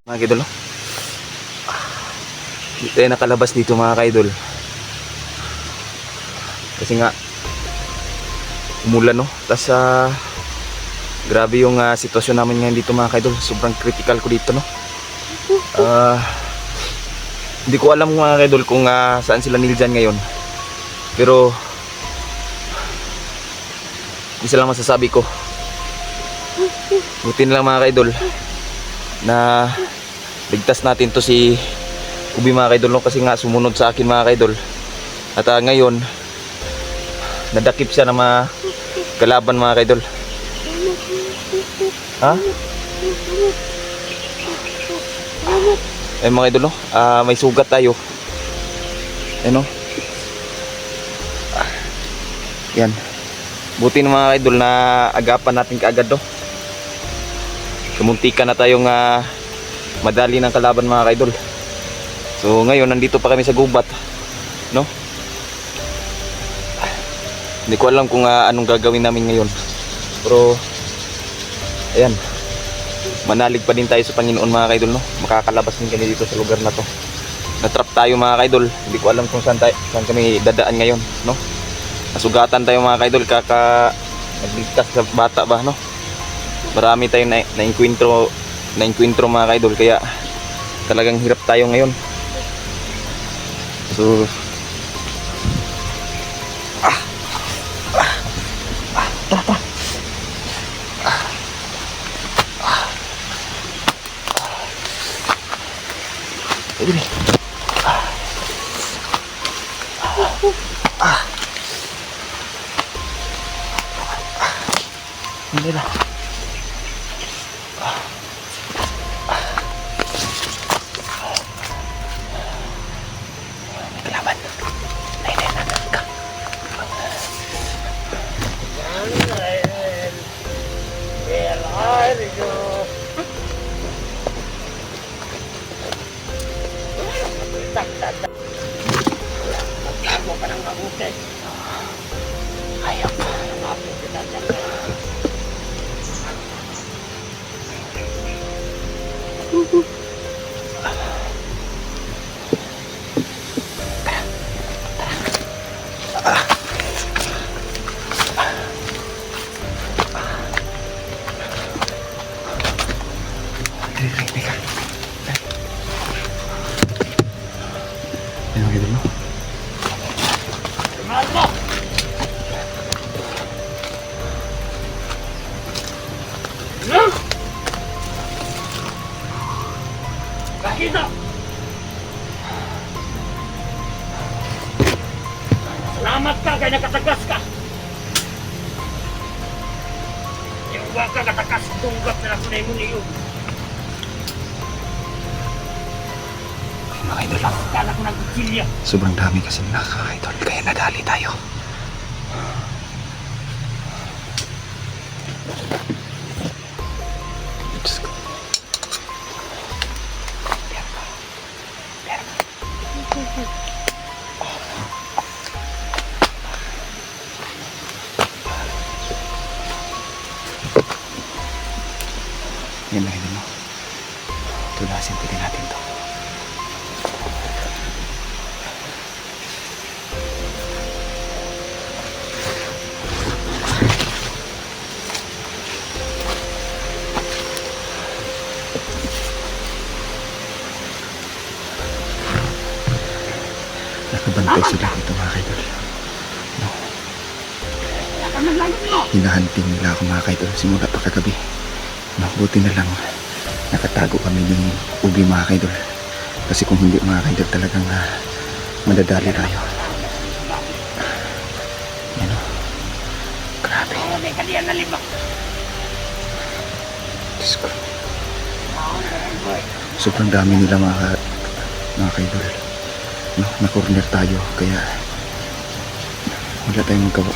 Mga kaidol, no? Hindi tayo nakalabas dito mga kaidol. Kasi nga umulan, no? Tapos grabe yung sitwasyon namin ngayon dito mga kaidol. Sobrang critical ko dito, no? Hindi ko alam mga kaidol kung saan sila niljan ngayon. Pero isa lang masasabi ko, buti na lang mga kaidol na ligtas natin to si Ubi mga kaidol, no? Kasi nga sumunod sa akin mga kaidol. At ngayon nadakip siya ng mga kalaban mga kaidol. Ha? Eh mga idol, no? May sugat tayo. Ano? Yan. Buti ng mga idol na agapan natin kaagad, no? Kamuntika na tayong madali ng kalaban mga idol. So ngayon nandito pa kami sa gubat, no? Hindi ko alam kung anong gagawin namin ngayon. Pero ayan, manalig pa din tayo sa Panginoon mga kaidol, no? Makakalabas din kami dito sa lugar na to. Natrap tayo mga kaidol. Hindi ko alam kung saan kami dadaan ngayon, no? Nasugatan tayo mga kaidol, nagligtas sa bata ba, no? Marami tayong na-encuentro mga kaidol, kaya talagang hirap tayo ngayon. So ini ini lah kelaban lain ka Ako pa ng mabuti. ayaw pa. Ako pinagdang. Teka. Ano gitu, no? Mahal mo! Kahina! Salamat ka kaya nakatagas ka! Yung waka katakas tunggap na nakunay mo niyo. Mga idol, no? Kala ko nagkilya. Sobrang dami kasi nakaka-idol, kaya nadali tayo. Diyos ko. Yan na idol, no? Tulasin pwede natin to. Nakabantay sila dito mga kaidol, no? Hinahunting nila ako mga kaidol simula pa kagabi, no? Buti na lang nakatago kami ni Ubi mga kaidol, kasi kung hindi mga kaidol talagang madadali tayo. Yan, no? Grabe. Diyos ko. Sobrang dami nila mga kaidol, no? Na-corner tayo kaya wala tayong magawa.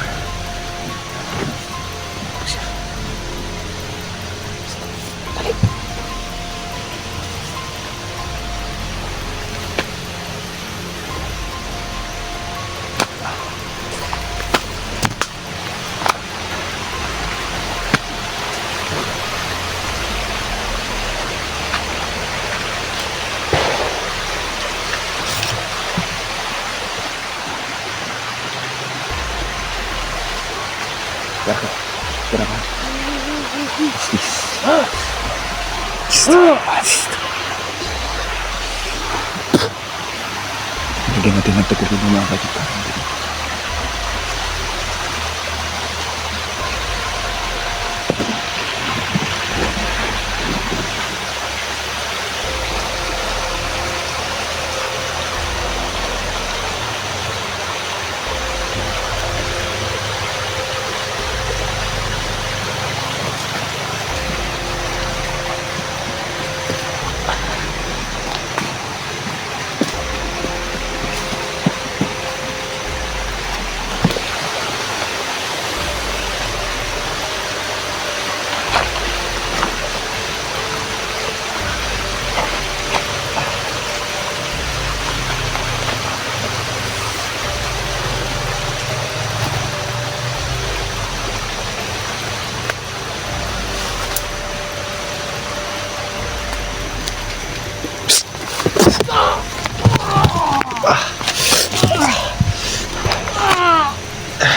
Dali. natin nagtagulog ng mga kaidol.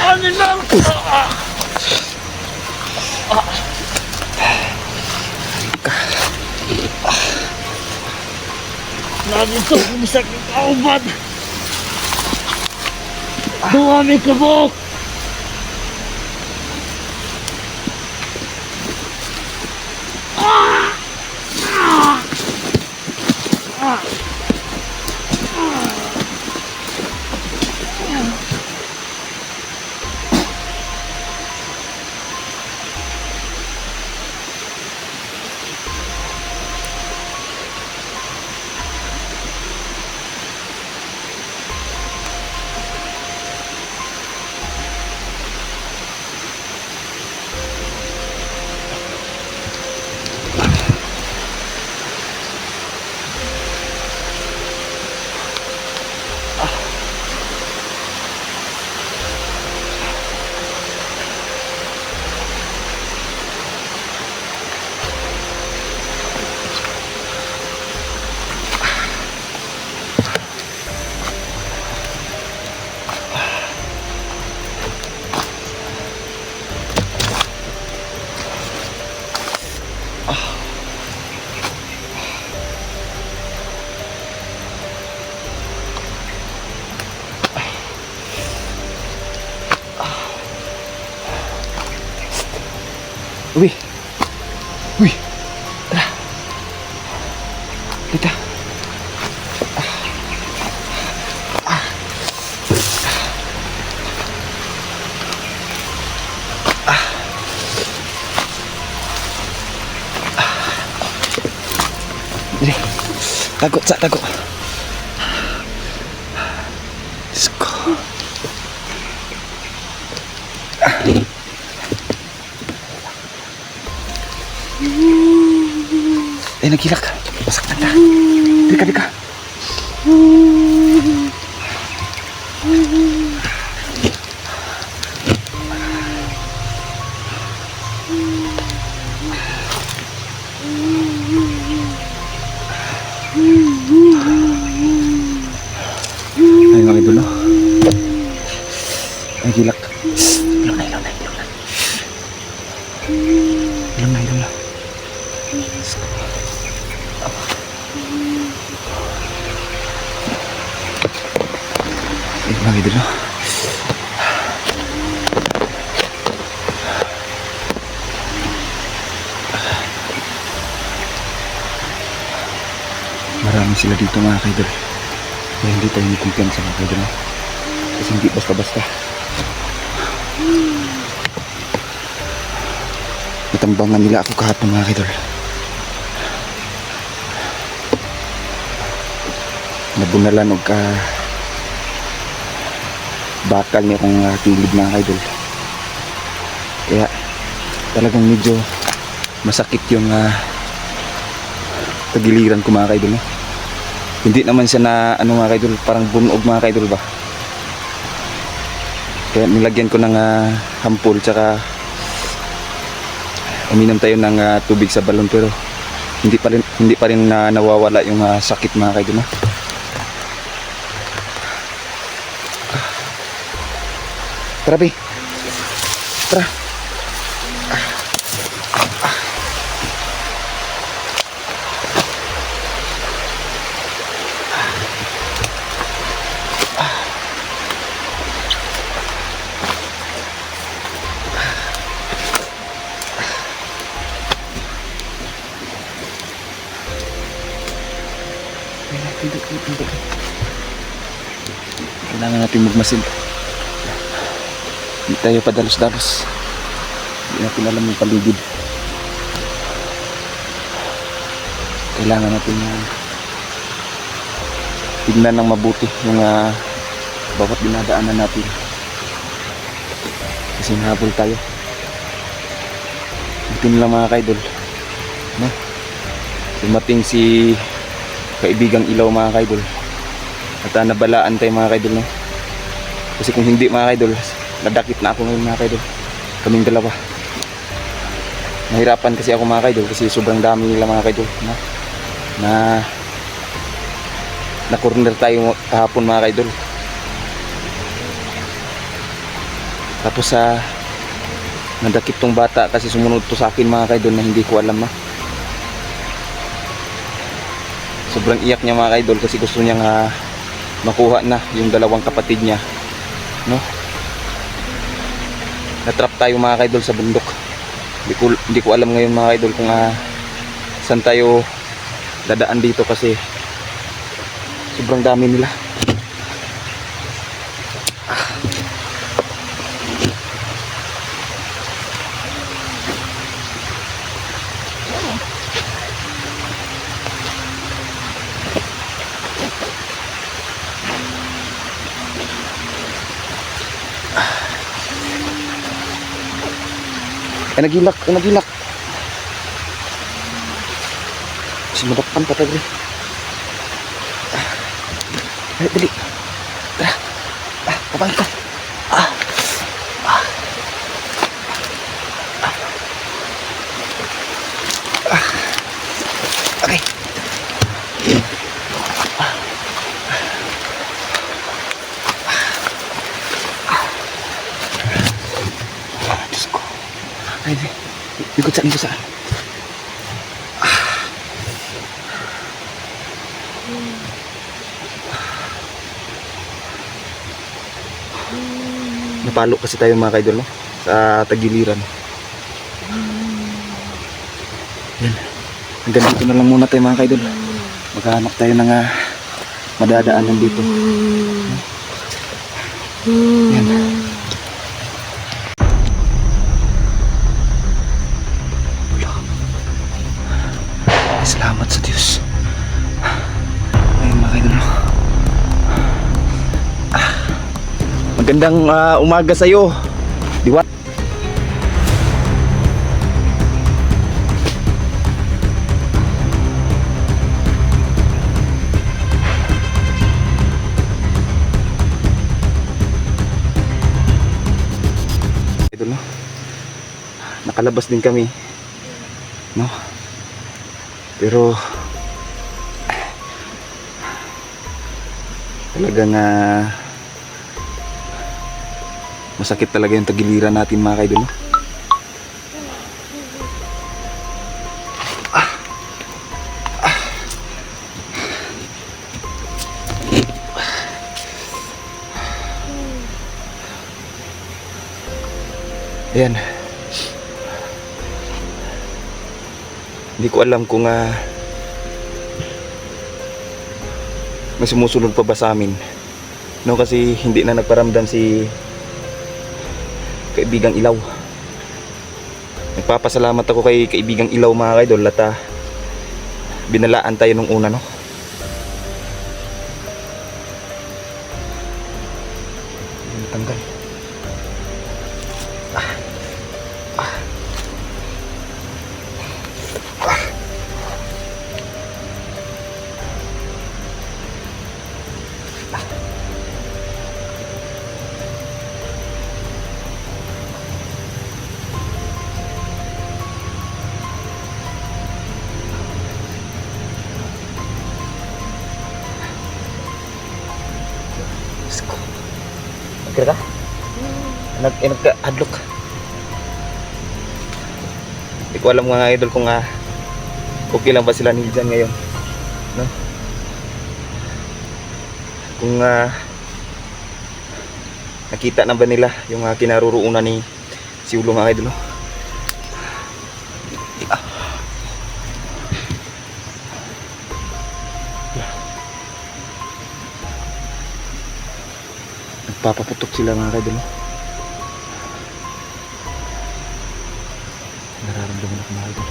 Ano lang? Lagi ito kumisakit ako ba? Dumami ka mo! Uy! Uy! Tara! Dito! Dili! Tago! Sa tago! Let's go! Eh, nagilak. Basak tanda. Dika, dika. Ay, mga idol, no? Nagilak. Ilong na, ilong na, ilong na. Ilong na, ilong na. Mga idol, no? Marami sila dito mga kaidol. Kaya hindi tayo may kumpiyansa mga kaidol, no? Kasi hindi basta-basta. Natambangan nila ako kahapon mga kaidol. Nabunalan og bakal niya kung kilid mga kaidol. Kaya talagang medyo masakit yung tagiliran ko mga kaidol, no? Hindi naman siya na ano mga kaidol, parang bunog mga kaidol ba. Kaya nilagyan ko ng hampol, tsaka uminom tayo ng tubig sa balon, pero hindi pa rin nawawala yung sakit mga kaidol, no? Tara, Pi. Tara. Hindi. Kailangan natin magmasid. Hindi tayo padalos-dalos. Hindi natin alam yung paligid. Kailangan natin tignan ng mabuti yung bawat dinadaanan natin. Kasi nahabol tayo. Ito lang mga kaidol, no? Dumating si kaibigang ilaw mga kaidol. At nabalaan tayo mga kaidol, no? Kasi kung hindi mga kaidol, nadakit na ako ngayon mga kaidol. Kaming dalawa. Nahirapan kasi ako mga kaidol kasi sobrang dami nila mga kaidol, no? Na corner tayo kahapon mga kaidol. Tapos nadakip tong bata kasi sumunod to sa akin mga kaidol na hindi ko alam na. Sobrang iyak niya mga kaidol kasi gusto niya makuha na yung dalawang kapatid niya, no? Natrap tayo mga kaidol sa bundok. Hindi ko alam ngayon mga kaidol kung saan tayo dadaan dito kasi sobrang dami nila. Nagilak. Kasi madakpan pa tayo. Dali. Tara. Kapag ka. Okay. Diyos ko. Ay, ikot saan. Napalo kasi tayo mga kaidol, no? Sa tagiliran. Yan. Hanggang dito na lang muna tayo mga kaidol. Maghanap tayo ng madadaanan dito. Yan. Salamat sa Diyos. Ayun mga kaidol. Magandang umaga sa iyo. Diwat. Idol, no? Nakalabas din kami, no? Pero talagang masakit talaga yung tagiliran natin mga kaidol, no? Ayan. Hindi ko alam kung may sumusunod pa ba sa amin, no? Kasi hindi na nagparamdam si kaibigang ilaw. Nagpapasalamat ako kay kaibigang ilaw mga kaidol at binalaan tayo nung una, no? Tanggal. Kira ka? Nagka-adlock. Hindi ko alam mga idol kung okay lang ba sila ni dyan ngayon, no? Kung nakita na ba nila yung kinaroroonan ni si Ulo mga idol, no? Nagpapaputok sila mga kaidol. Nararamdaman ako mga kaidol.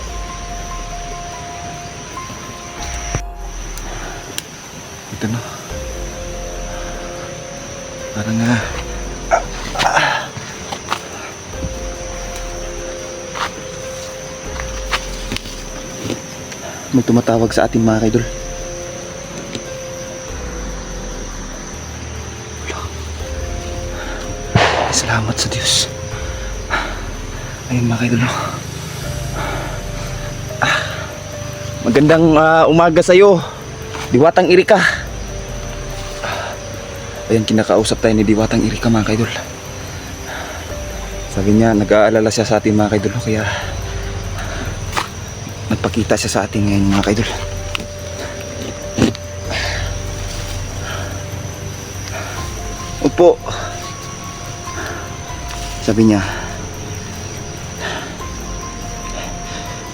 Ito no. Parang may tumatawag sa atin mga kaidol. Salamat sa Diyos. Ayun mga kaidol. Magandang umaga sa iyo, Diwatang Erika. Ayan, kinakausap tayo ni Diwatang Erika mga kaidol. Sabi niya, nag-aalala siya sa atin mga kaidol, kaya nagpakita siya sa atin ngayon mga kaidol. Opo. Sabi niya,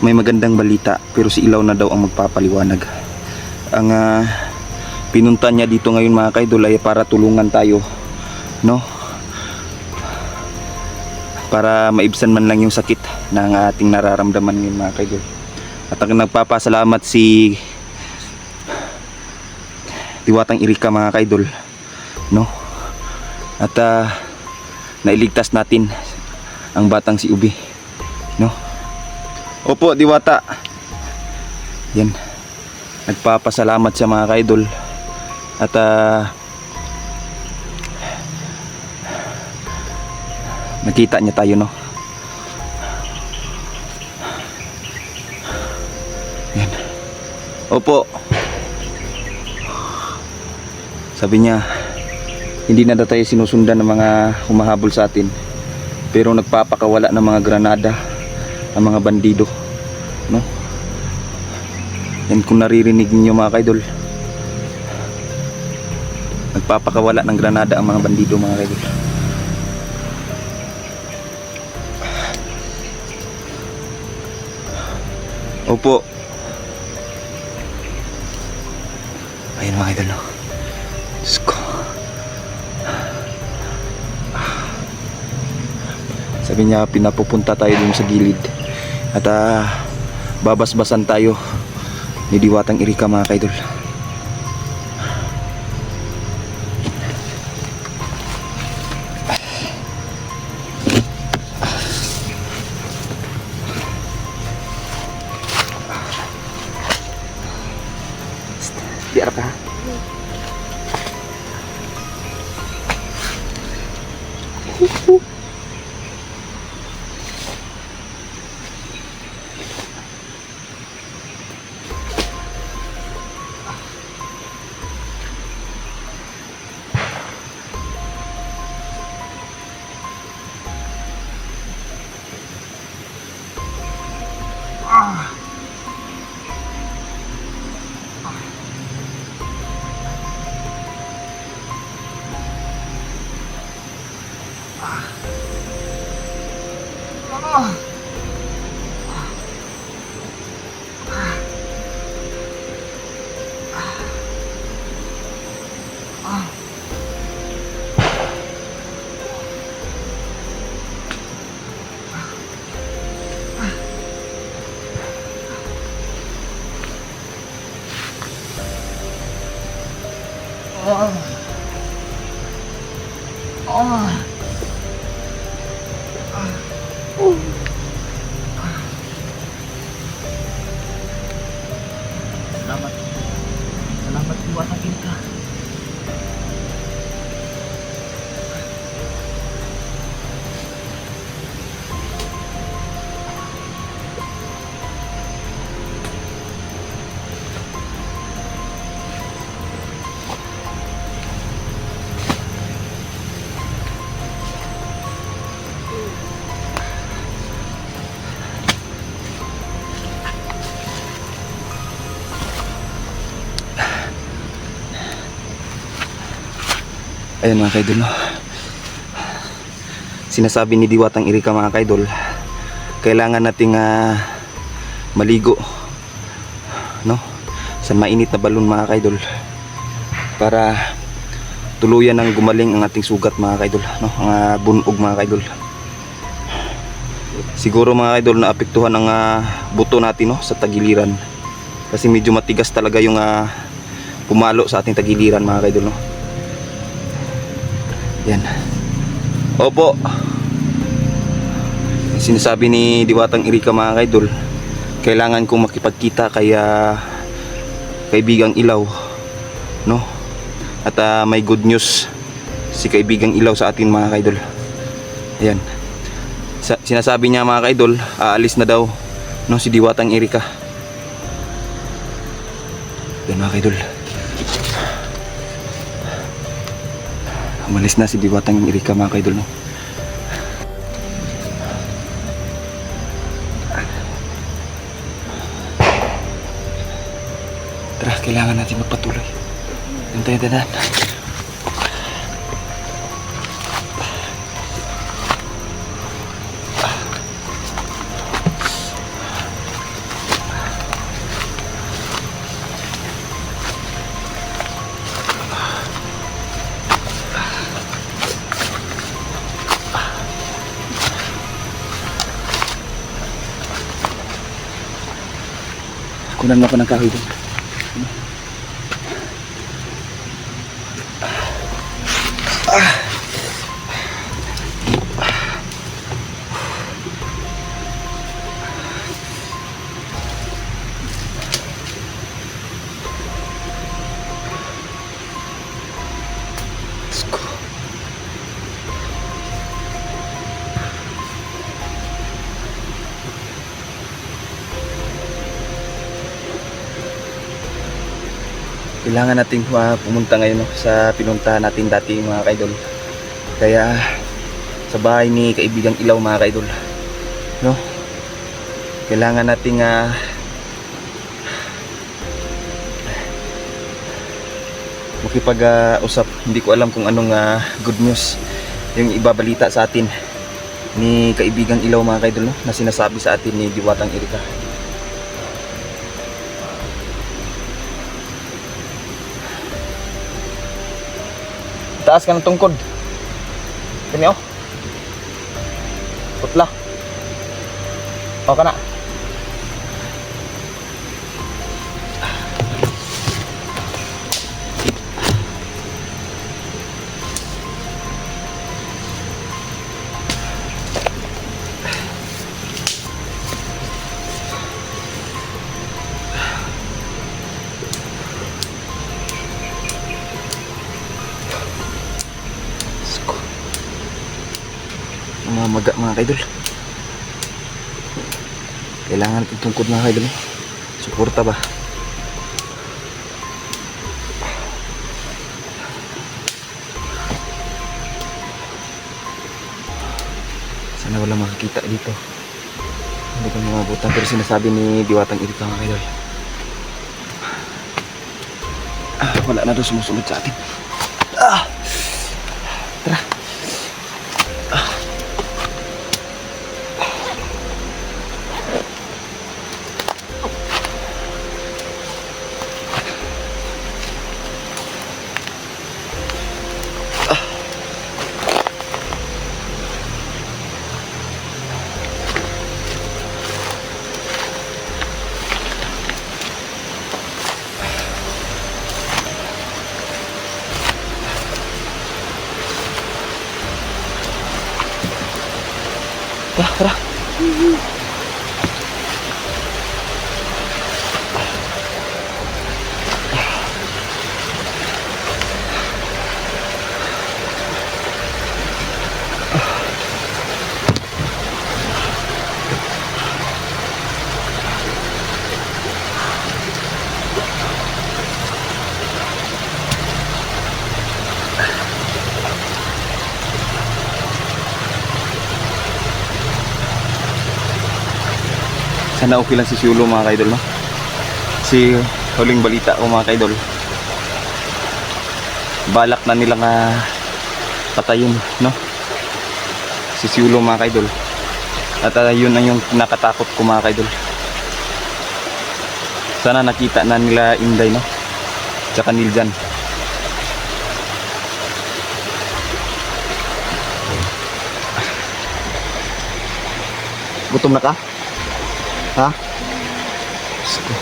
may magandang balita pero si Ilaw na daw ang magpapaliwanag. Ang pinunta niya dito ngayon mga kaidol ay para tulungan tayo, no? Para maibsan man lang yung sakit ng ating nararamdaman ngayon mga kaidol. At ang nagpapasalamat si Diwatang Erika mga kaidol, no? At nailigtas natin ang batang si Ubi, no? Opo, Diwata. Yan. Nagpapasalamat siya mga kaidol. At nakita niya tayo, no? Yan. Opo. Sabi niya, hindi na daw tayo sinusundan ng mga humahabol sa atin, pero nagpapakawala ng mga granada ang mga bandido, no? Yan, kung naririnig niyo mga kaidol, nagpapakawala ng granada ang mga bandido mga kaidol. Opo. Ayun mga kaidol, no? Diyos ko. Sabi niya, pinapupunta tayo dun sa gilid at babasbasan tayo ni Diwatang Erika mga kaidol. Biar ka. Salamat. Salamat Diwatang Erika. Ayan mga kaidol, no? Sinasabi ni Diwatang Erika mga kaidol, kailangan nating maligo, no? Sa mainit na balon mga kaidol, para tuluyan ng gumaling ang ating sugat mga kaidol, no? Ang bunog mga kaidol. Siguro mga kaidol naapektuhan ang buto natin, no, sa tagiliran. Kasi medyo matigas talaga yung pumalo sa ating tagiliran mga kaidol, no. Yan. Opo. Sinasabi ni Diwatang Erika mga kaidol, kailangan kong makipagkita kay Kaibigang Ilaw, no? At may good news si Kaibigang Ilaw sa atin mga kaidol. Ayan. Sinasabi niya mga kaidol, aalis na daw, no, si Diwatang Erika. Yan mga kaidol. Umalis na si Diwatang Erika mga kaidol, no. Tara, kailangan natin magpatuloy. Hintayin na. Kunan mo ako ng kahoy doon. Let's go. Kailangan nating pumunta ngayon, no, sa pinuntahan natin dati mga kaidol. Kaya sa bahay ni Kaibigang Ilaw mga kaidol, no, kailangan nating makipag-usap. Hindi ko alam kung anong good news yung ibabalita sa atin ni Kaibigang Ilaw mga kaidol, no, na sinasabi sa atin ni Diwatang Erika. Taas ka ng tungkod. Kanya, oh. Putla. O ka na. Maga mga kaidol. Kailangan natin tungkod mga kaidol. Suporta ba? Sana wala makakita dito. Hindi ko mabutan, pero sinasabi ni Diwatang Erika mga kaidol, wala na daw sumusunod sa atin. Tara. Tara. Sana okay lang si Siulo mga kaidol, no? Si huling balita ko mga kaidol, balak na nilang patayin, no? Si Siulo mga kaidol. At yun ang yung nakatakot ko mga kaidol. Sana nakita na nila Inday, no? Tsaka Niljan. Gutom na ka? Ha? Diyos ko.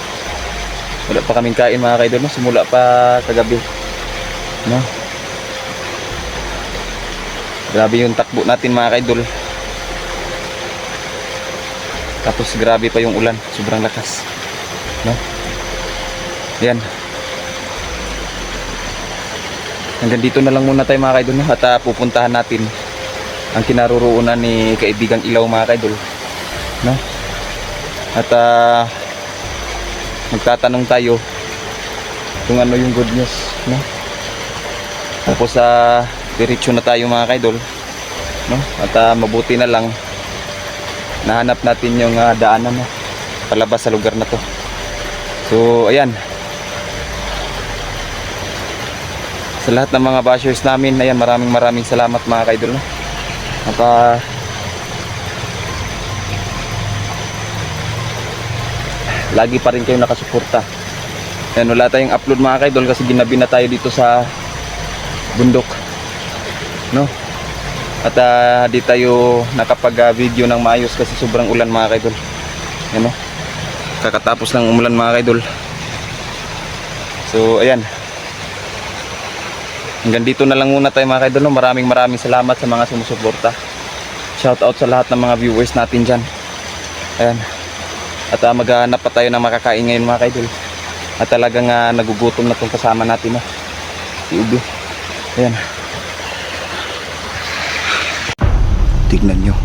Wala pa kaming kain mga kaidol, no? Simula pa kagabi. No? Grabe yung takbo natin mga kaidol. Tapos grabe pa yung ulan, sobrang lakas. No? Yan. Hanggang dito na lang muna tayo mga kaidol, no? At pupuntahan natin ang kinaroroonan ni kaibigang Ilaw mga kaidol. No? At magtatanong tayo kung ano yung good news, no? Tapos diretso na tayo mga kaidol, no? At mabuti na lang nahanap natin yung daanan, no? Palabas sa lugar na to. So ayan, sa lahat ng mga bashers namin, ayan, maraming salamat mga kaidol, no? At lagi pa rin kayo nakasuporta. Ayan, wala tayong upload mga kaidol kasi ginabi na tayo dito sa bundok, no? At di tayo nakapag video ng maayos kasi sobrang ulan mga kaidol. Ayan, no? Kakatapos ng umulan mga kaidol. So ayan, hanggang dito na lang muna tayo mga kaidol, no? Maraming salamat sa mga sumusuporta. Shout out sa lahat ng mga viewers natin dyan. Ayan. At maghanap pa tayo ng makakain ngayon mga kaidol. At talagang nagugutom na itong kasama natin, no? Si Udo. Ayan. Tignan nyo.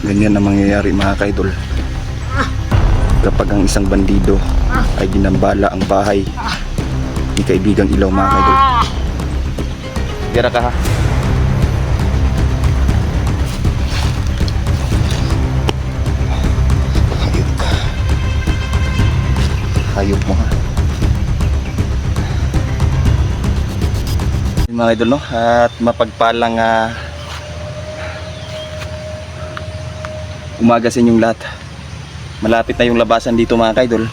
Ganyan na mangyayari mga kaidol kapag ang isang bandido ay ginambala ang bahay ni kaibigang Ilaw mga kaidol. Tira ka ha. Hayop mo ha. Mga idol, no? At mapagpalang umaga sa inyong lahat. Malapit na yung labasan dito mga kaidol,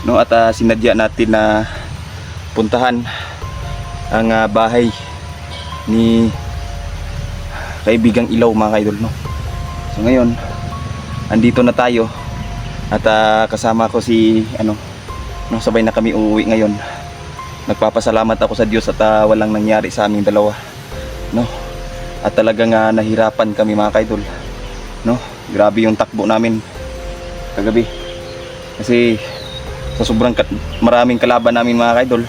no? At sinadya natin na puntahan ang bahay ni kaibigang Ilaw mga kaidol, no? So ngayon andito na tayo at kasama ko si no, sabay na kami uuwi ngayon. Nagpapasalamat ako sa Diyos at walang nangyari sa aming dalawa, no? At talagang nahirapan kami mga kaidol, no? Grabe yung takbo namin kagabi kasi sa sobrang maraming kalaban namin mga kaidol,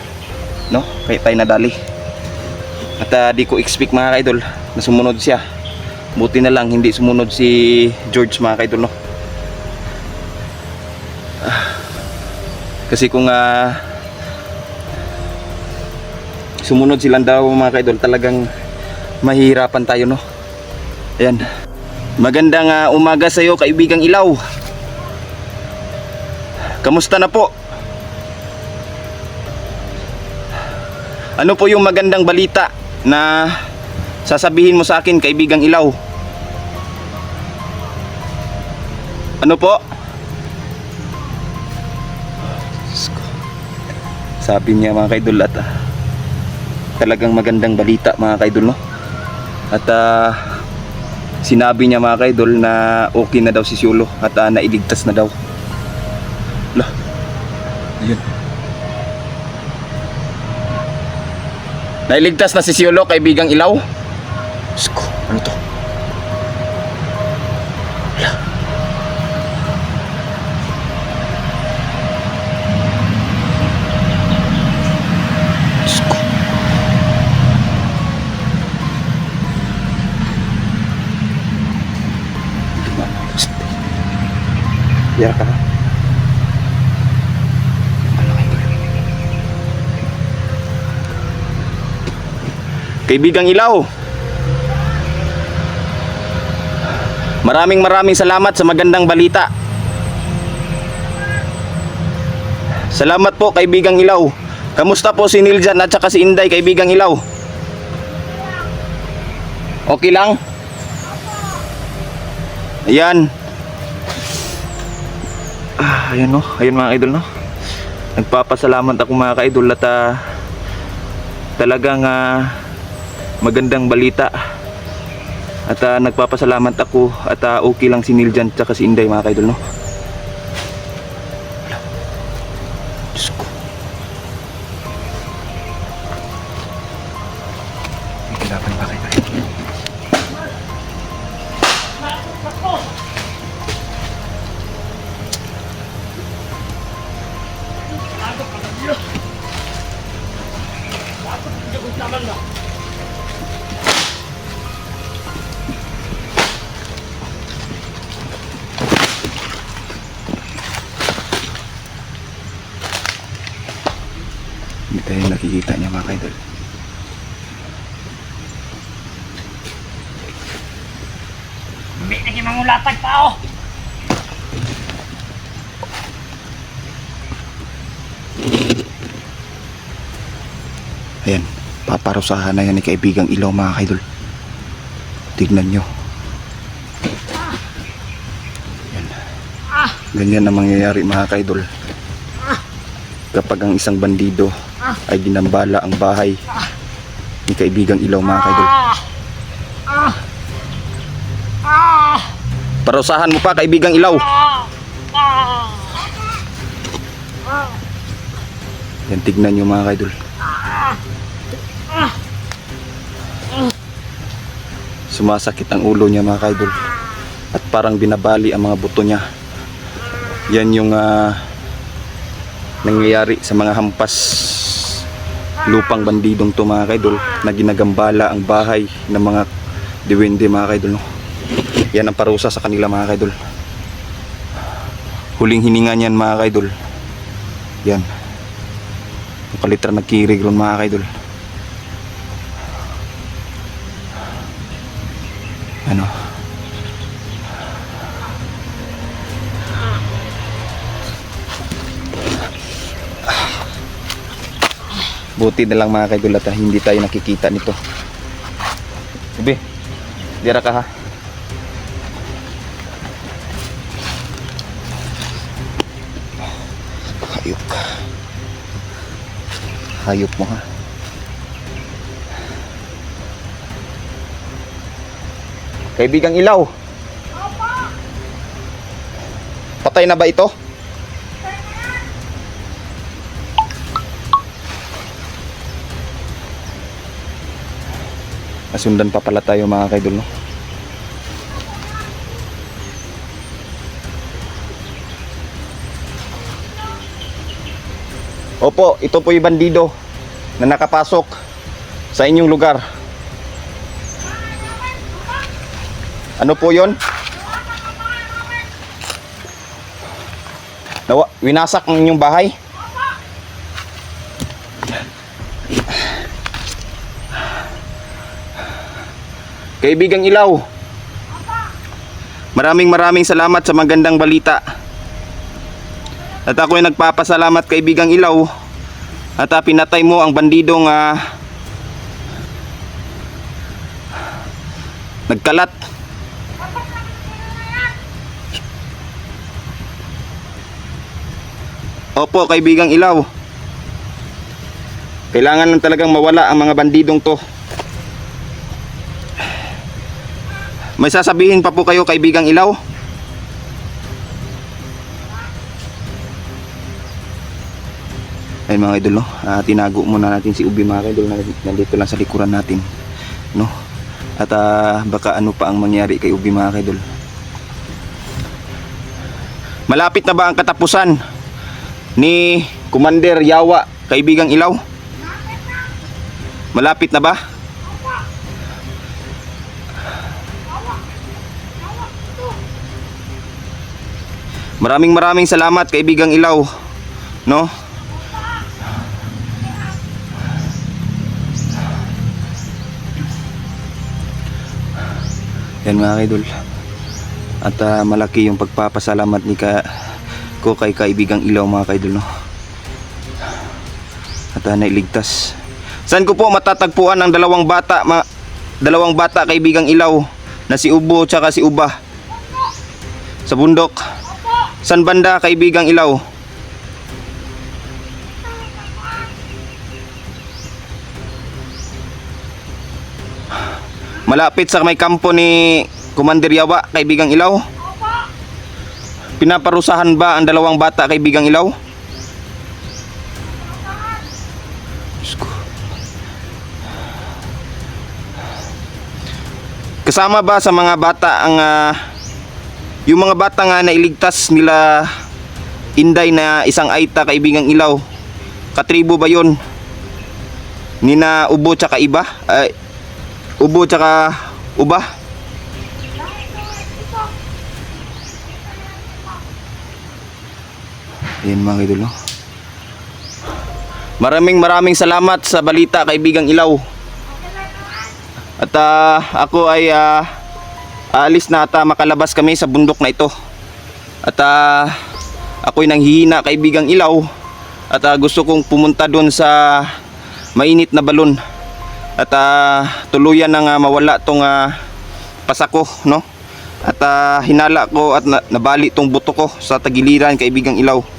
no? Kaya tayo nadali. At di ko expect mga kaidol na sumunod siya. Buti na lang hindi sumunod si George mga kaidol, no? Kasi kung sumunod silang daw mga kaidol, talagang mahihirapan tayo, no? Ayan. Magandang umaga sa iyo kaibigang Ilaw. Kamusta na po? Ano po yung magandang balita na sasabihin mo sa akin kaibigang Ilaw? Ano po? Sabi niya mga kaidol at talagang magandang balita mga kaidol, no? At sinabi niya mga kaidol na okay na daw si Siolo at nailigtas na daw. Lah. Ayun. Nailigtas na si Siolo kaibigang Ilaw. Sko, ano to? Lah. Biar ka. Kaibigang Ilaw, maraming salamat sa magandang balita. Salamat po kaibigang Ilaw. Kamusta po si Niljan at saka si Inday kaibigang Ilaw? Okay lang? Ayan. Ayan, no, ayun mga idol, no. Nagpapasalamat ako mga ka-idol at talagang magandang balita At nagpapasalamat ako at okay lang si Neil dyan tsaka si Inday mga kaidol, no? Wala. Diyos ko. May kalaban ba kayo? Hindi tayo nakikita niya mga kaidol. Hindi na kimangulatag pa ako. Ayan, paparusahan na yan ni kaibigang Ilaw mga kaidol. Tignan nyo. Ayan. Ganyan ang mangyayari mga kaidol kapag ang isang bandido ay ginambala ang bahay ni kaibigang Ilaw mga kaidol. Parusahan mo pa kaibigang Ilaw. Yan, tignan nyo mga kaidol. Sumasakit ang ulo niya mga kaidol. At parang binabali ang mga buto niya. Yan yung nangyayari sa mga hampas lupang bandidong to mga kaidol, na ginagambala ang bahay ng mga diwende mga kaidol, no? Yan ang parusa sa kanila mga kaidol. Huling hininga niyan mga kaidol. Yan. Yung kalitra nagkirig ron mga kaidol. Ano? Buti na lang mga kaidol at hindi tayo nakikita nito. Sabi, dira ka ha. Hayop ka. Hayop mo ha. Kaibigang Ilaw. Patay na ba ito? Nasundan pa pala tayo mga kaidol, no? Opo, ito po yung bandido na nakapasok sa inyong lugar. Ano po yon? Winasak ang inyong bahay? Kaibigang Ilaw, maraming salamat sa magandang balita. At ako ay nagpapasalamat kaibigang Ilaw at pinatay mo ang bandidong nagkalat. Opo kaibigang Ilaw, kailangan lang talagang mawala ang mga bandidong to. May sasabihin pa po kayo kaibigang Ilaw? Ayun mga idol, no? Tinago muna natin si Ubi mga idol na nandito lang sa likuran natin, no? At baka ano pa ang mangyari kay Ubi mga idol. Malapit na ba ang katapusan ni Commander Yawa kaibigang Ilaw? Malapit na ba? Maraming salamat kaibigang Ilaw, no? Yan mga idol. At malaki yung pagpapasalamat ni ko kay kaibigang Ilaw mga idol, no? At nailigtas. Saan ko po matatagpuan ang dalawang bata kaibigang Ilaw na si Ubo tsaka si Uba? Sa bundok. San banda kaibigang Ilaw? Malapit sa may kampo ni Commander Yawa, kaibigang Ilaw. Pinaparusahan ba ang dalawang bata, kaibigang Ilaw? Diyos ko. Kasama ba sa mga bata ang yung mga bata nga nailigtas nila Inday na isang Aita, kaibigang Ilaw? Katribo ba yon? Nina Ubo tsaka Iba? Ubo tsaka Uba? Yan mga idol, no? Maraming salamat sa balita, kaibigang Ilaw. At ako ay aalis na at makalabas kami sa bundok na ito. At ako'y nanghihina, kaibigang Ilaw. At gusto kong pumunta doon sa mainit na balon. At tuluyan nang mawala tong pasako, no? At hinala ko at nabali tong buto ko sa tagiliran, kaibigang Ilaw.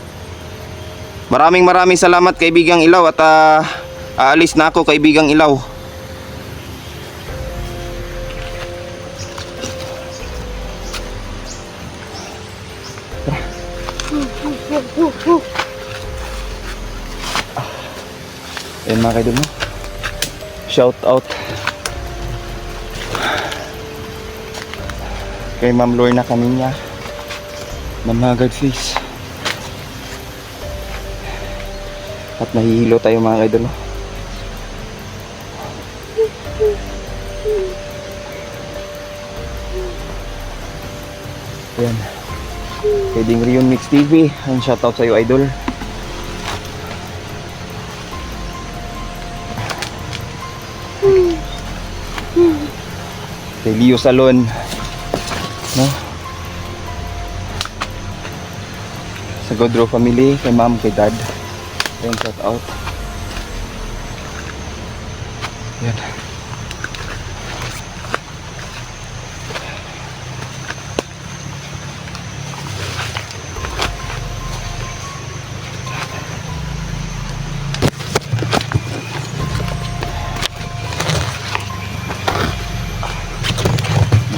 Maraming salamat, kaibigang Ilaw, at aalis na ako, kaibigang Ilaw. Ayan mga kaidol, no? Shout out kay Ma'am Lorna Kaminya, Mamagad Face. At nahihilo tayo mga kaidol, no? Ayan, kay Ding Rion Mix TV, ang shoutout sa iyo, idol. Kay Leo Salon, no? Sa Godro family, kay ma'am, kay dad. Ayan, shout out. Ayan.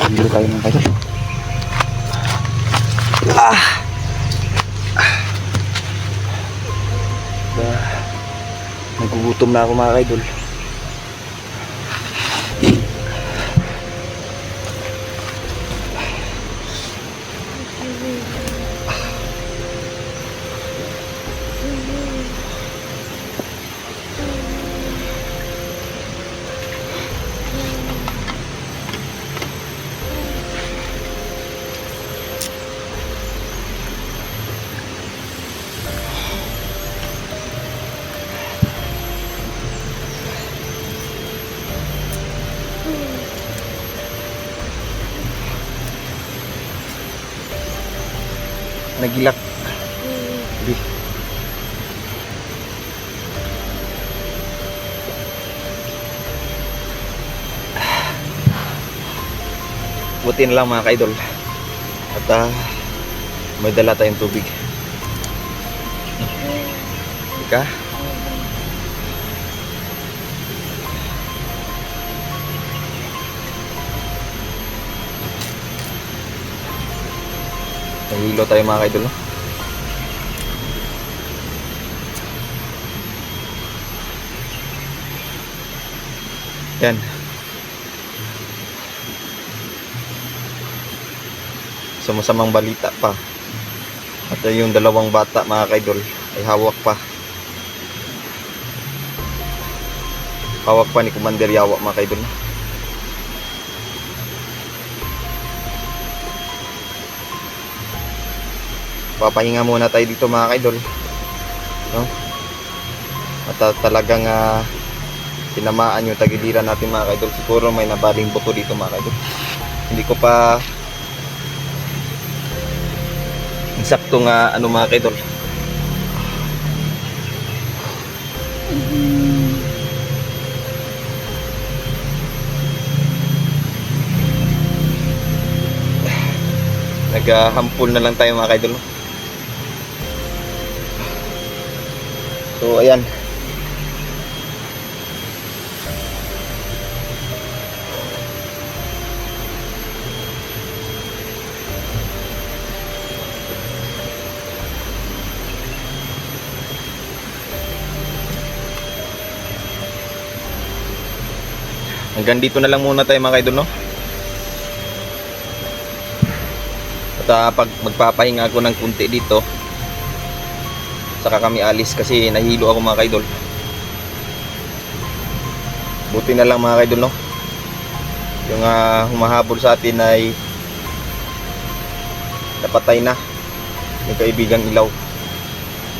Dito tayo ng kayo. Nagugutom na ako mga kaidol. Nagilak. Di. Buti na lang mga kaidol. At may dala tayong tubig. Ika. Nahilo tayo mga kaidol, no? Yan. Sumasamang balita pa. At yung dalawang bata mga kaidol ay hawak pa. Hawak pa ni Commander Yawa mga kaidol, no? Papahinga muna tayo dito mga kaidol, no? At talagang tinamaan yung tagiliran natin mga kaidol. Siguro may nabaling buto dito mga kaidol. Hindi ko pa eksaktong ano mga kaidol. Naghahampol na lang tayo mga kaidol, no? So ayan. hanggang dito na lang muna tayo mga kaidol, no? At pag magpapahinga ako ng kunti dito, saka kami alis kasi nahilo ako mga kaidol. Buti na lang mga kaidol, no? Yung humahabol sa atin ay napatay na yung kaibigang ilaw.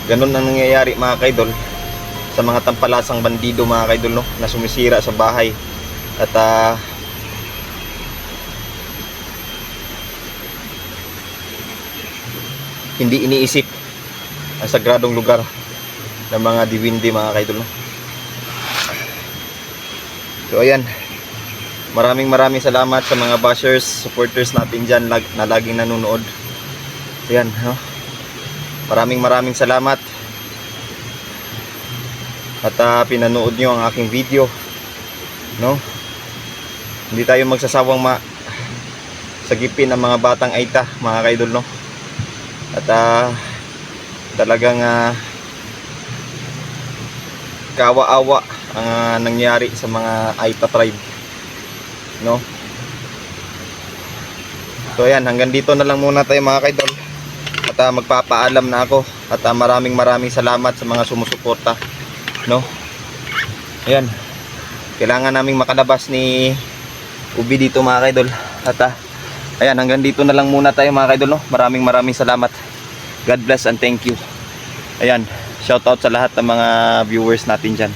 Ganun ang nangyayari mga kaidol sa mga tampalasang bandido mga kaidol, no, na sumisira sa bahay at hindi iniisip ang sagradong lugar ng mga diwindi mga kaidol, no. So ayan, maraming salamat sa mga bashers, supporters natin dyan na laging nanonood. Ayan, no? Maraming salamat at pinanood nyo ang aking video, no? Hindi tayo magsasawang sagipin ang mga batang Aita mga kaidol, no? At talagang kawa-awa ang nangyari sa mga Aita tribe, no? So ayan, hanggang dito na lang muna tayo mga kaidol. At magpapaalam na ako. At maraming salamat sa mga sumusuporta, no? Ayan, kailangan naming makalabas ni Ubi dito mga kaidol. At ayan, hanggang dito na lang muna tayo mga kaidol, no? Maraming salamat. God bless and thank you. Ayan, shout out sa lahat ng mga viewers natin dyan.